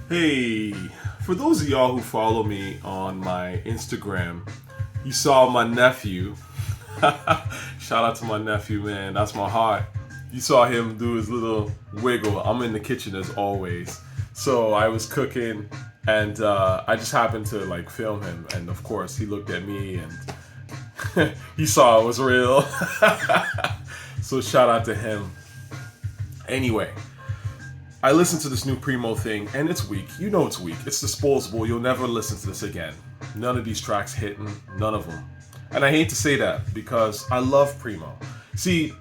Hey, for those of y'all who follow me on my Instagram, you saw my nephew. Shout out to my nephew, man. That's my heart. You saw him do his little wiggle. I'm in the kitchen as always. So I was cooking and I just happened to like film him. And of course, he looked at me and he saw it was real. So shout out to him. Anyway, I listened to this new Preemo thing, and it's weak. You know it's weak. It's disposable. You'll never listen to this again. None of these tracks hitting. None of them. And I hate to say that because I love Preemo. See,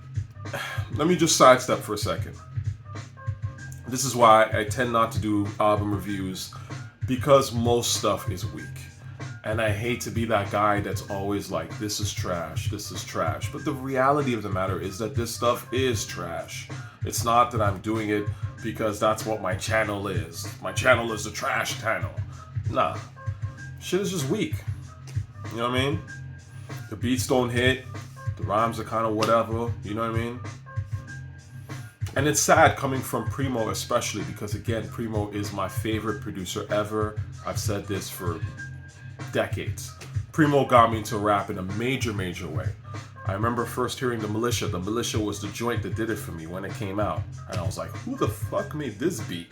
let me just sidestep for a second. This is why I tend not to do album reviews, because most stuff is weak. And I hate to be that guy that's always like, this is trash, this is trash. But the reality of the matter is that this stuff is trash. It's not that I'm doing it because that's what my channel is. My channel is a trash channel. Nah. Shit is just weak. You know what I mean? The beats don't hit. The rhymes are kind of whatever. You know what I mean? And it's sad coming from Preemo especially because, again, Preemo is my favorite producer ever. I've said this for decades. Preemo got me into rap in a major way. I remember first hearing The Militia. The Militia was the joint that did it for me when it came out. And I was like, who the fuck made this beat?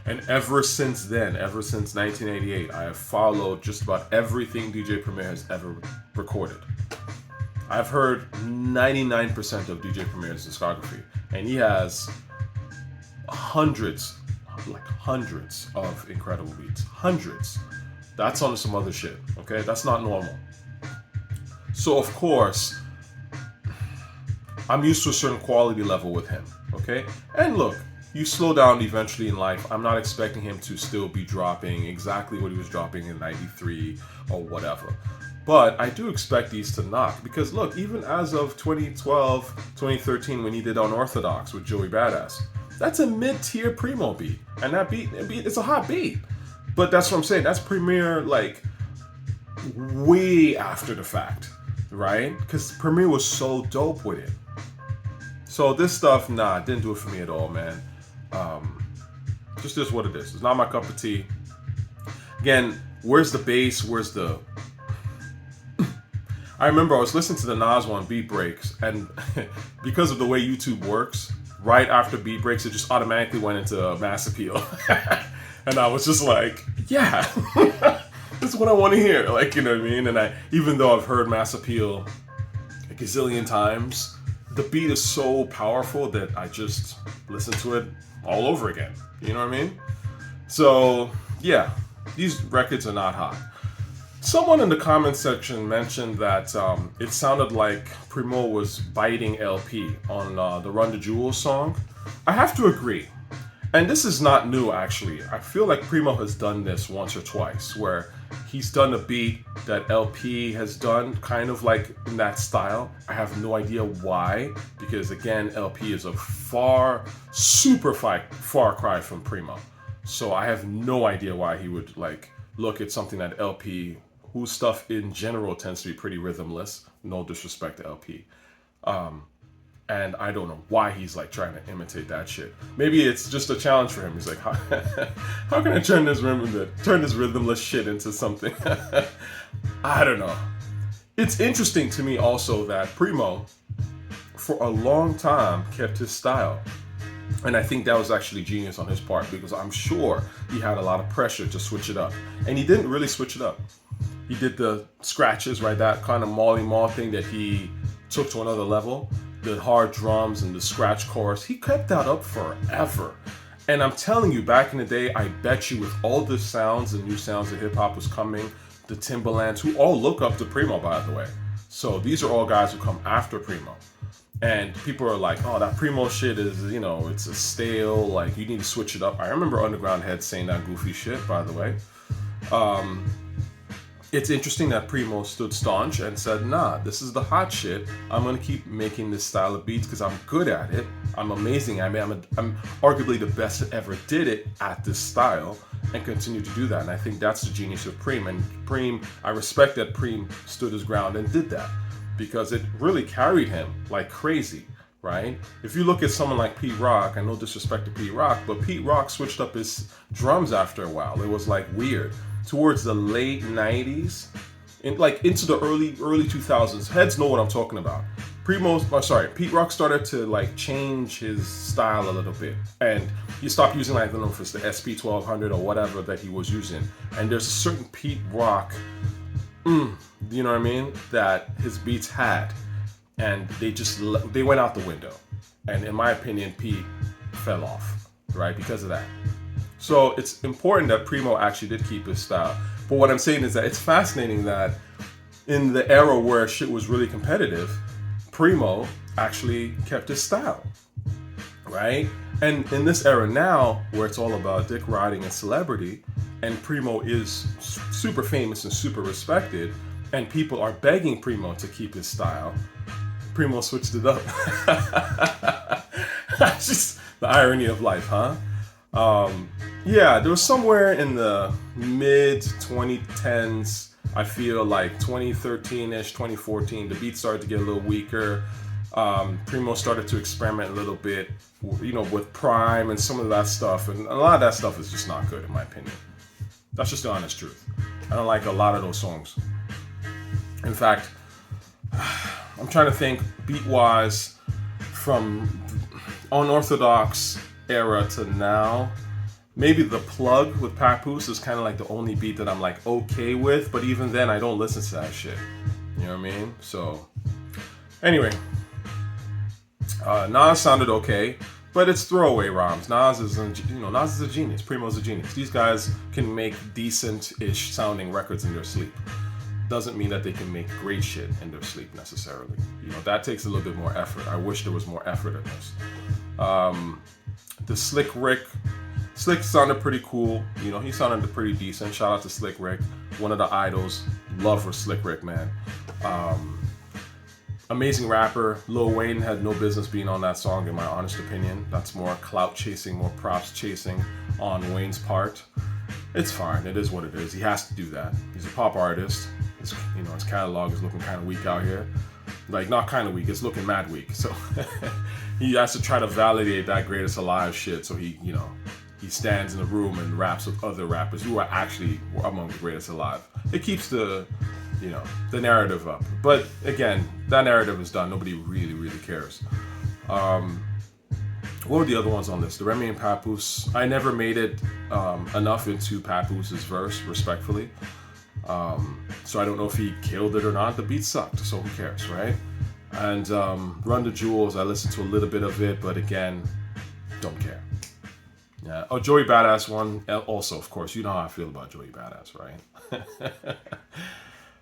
And ever since then, ever since 1988, I have followed just about everything DJ Premier has ever recorded. I've heard 99% of DJ Premier's discography. And he has hundreds of incredible beats. Hundreds. That's on some other shit, okay? That's not normal. So, of course, I'm used to a certain quality level with him, okay? And look, you slow down eventually in life. I'm not expecting him to still be dropping exactly what he was dropping in 93 or whatever. But I do expect these to knock because, look, even as of 2012, 2013, when he did Unorthodox with Joey Badass, that's a mid-tier Preemo beat. And that beat, it's a hot beat. But that's what I'm saying. That's Premier, like, way after the fact, right? Because Premier was so dope with it. So this stuff, nah, didn't do it for me at all, man. Just is what it is. It's not my cup of tea. Again, where's the bass? Where's the... I remember I was listening to the Nas one, Beat Breaks, and because of the way YouTube works, right after Beat Breaks, it just automatically went into Mass Appeal. And I was just like, yeah, this is what I want to hear. Like, you know what I mean? And even though I've heard Mass Appeal a gazillion times, the beat is so powerful that I just listen to it all over again. You know what I mean? So, yeah, these records are not hot. Someone in the comment section mentioned that it sounded like Preemo was biting LP on the Run the Jewels song. I have to agree. And this is not new, actually. I feel like Preemo has done this once or twice, where he's done a beat that LP has done, kind of like in that style. I have no idea why, because again, LP is a super far cry from Preemo. So I have no idea why he would like look at something that LP, whose stuff in general tends to be pretty rhythmless. No disrespect to LP. And I don't know why he's like trying to imitate that shit. Maybe it's just a challenge for him. He's like, how can I turn this rhythmless shit into something? I don't know. It's interesting to me also that Preemo, for a long time, kept his style. And I think that was actually genius on his part because I'm sure he had a lot of pressure to switch it up. And he didn't really switch it up. He did the scratches, right? That kind of Marley Marl thing that he took to another level. The hard drums and the scratch chorus, he kept that up forever. And I'm telling you, back in the day, I bet you with all the sounds and new sounds that hip-hop was coming, the Timbalands, who all look up to Preemo, by the way. So these are all guys who come after Preemo. And people are like, oh, that Preemo shit is, you know, it's a stale, like, you need to switch it up. I remember Underground Head saying that goofy shit, by the way. It's interesting that Preemo stood staunch and said, nah, this is the hot shit. I'm going to keep making this style of beats because I'm good at it. I'm amazing. I mean, I'm arguably the best that ever did it at this style and continue to do that. And I think that's the genius of Preem. And Preem, I respect that Preem stood his ground and did that because it really carried him like crazy right? If you look at someone like Pete Rock, and no disrespect to Pete Rock, but Pete Rock switched up his drums after a while. It was like weird. Towards the late 90s, into the early 2000s, heads know what I'm talking about. Pete Rock started to like change his style a little bit, and he stopped using like, I don't know if it's the SP1200 or whatever that he was using. And there's a certain Pete Rock, you know what I mean, that his beats had, and they went out the window. And in my opinion, Pete fell off, right, because of that. So it's important that Preemo actually did keep his style. But what I'm saying is that it's fascinating that in the era where shit was really competitive, Preemo actually kept his style, right? And in this era now, where it's all about dick riding and celebrity, and Preemo is super famous and super respected, and people are begging Preemo to keep his style, Preemo switched it up. Just the irony of life, huh? Yeah, there was somewhere in the mid 2010s, I feel like 2013-ish, 2014, the beat started to get a little weaker. Preemo started to experiment a little bit, you know, with Prime and some of that stuff. And a lot of that stuff is just not good, in my opinion. That's just the honest truth. I don't like a lot of those songs. In fact, I'm trying to think beat-wise from unorthodox era to now. Maybe The Plug with Papoose is kind of like the only beat that I'm like okay with, but even then I don't listen to that shit. You know what I mean? So, anyway, Nas sounded okay, but it's throwaway rhymes. Nas is a genius. Preemo's a genius. These guys can make decent-ish sounding records in their sleep. Doesn't mean that they can make great shit in their sleep necessarily. You know, that takes a little bit more effort. I wish there was more effort in this. The Slick sounded pretty cool. You know, he sounded pretty decent. Shout out to Slick Rick, one of the idols. Love for Slick Rick, man. Amazing rapper. Lil Wayne had no business being on that song, in my honest opinion. That's more clout chasing, more props chasing on Wayne's part. It's fine. It is what it is. He has to do that. He's a pop artist. His catalog is looking kind of weak out here. Like, not kind of weak. It's looking mad weak. So he has to try to validate that Greatest Alive shit. So he stands in a room and raps with other rappers who are actually among the greatest alive. It keeps the narrative up. But again, that narrative is done. Nobody really, really cares. What were the other ones on this? The Remy and Papoose. I never made it enough into Papoose's verse, respectfully. So I don't know if he killed it or not. The beat sucked, so who cares, right? And Run the Jewels, I listened to a little bit of it, but again, don't care. Yeah. Oh, Joey Badass one. Also, of course, you know how I feel about Joey Badass, right?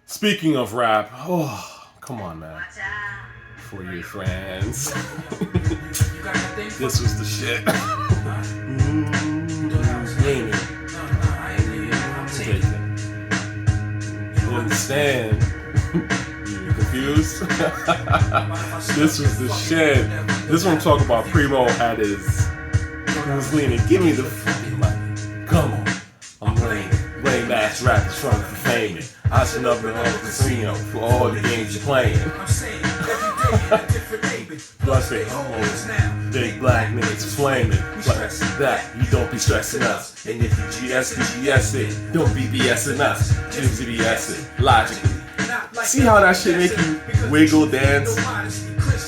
Speaking of rap, oh, come on, man. For your friends. This was the shit. You understand? You confused? This was the shit. This one talk about Preemo at his. He was leaning, give me the fucking mic. Come on. I'm lame ass rappers trying to fame it. I should up in the casino for all the games you're playing. Plus they hoes, big black niggas flaming. Plus that, you don't be stressing us. And if you GS it, don't be BSing us. Just BS it, logically. See how that shit make you wiggle, dance?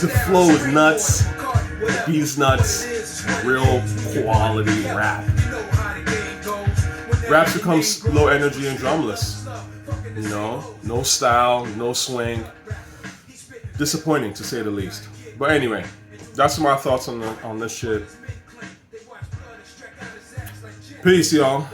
The flow is nuts. The beat is nuts. Real quality rap. Rap becomes low energy and drumless. You know, no style, no swing. Disappointing to say the least. But anyway, that's my thoughts on this shit. Peace, y'all.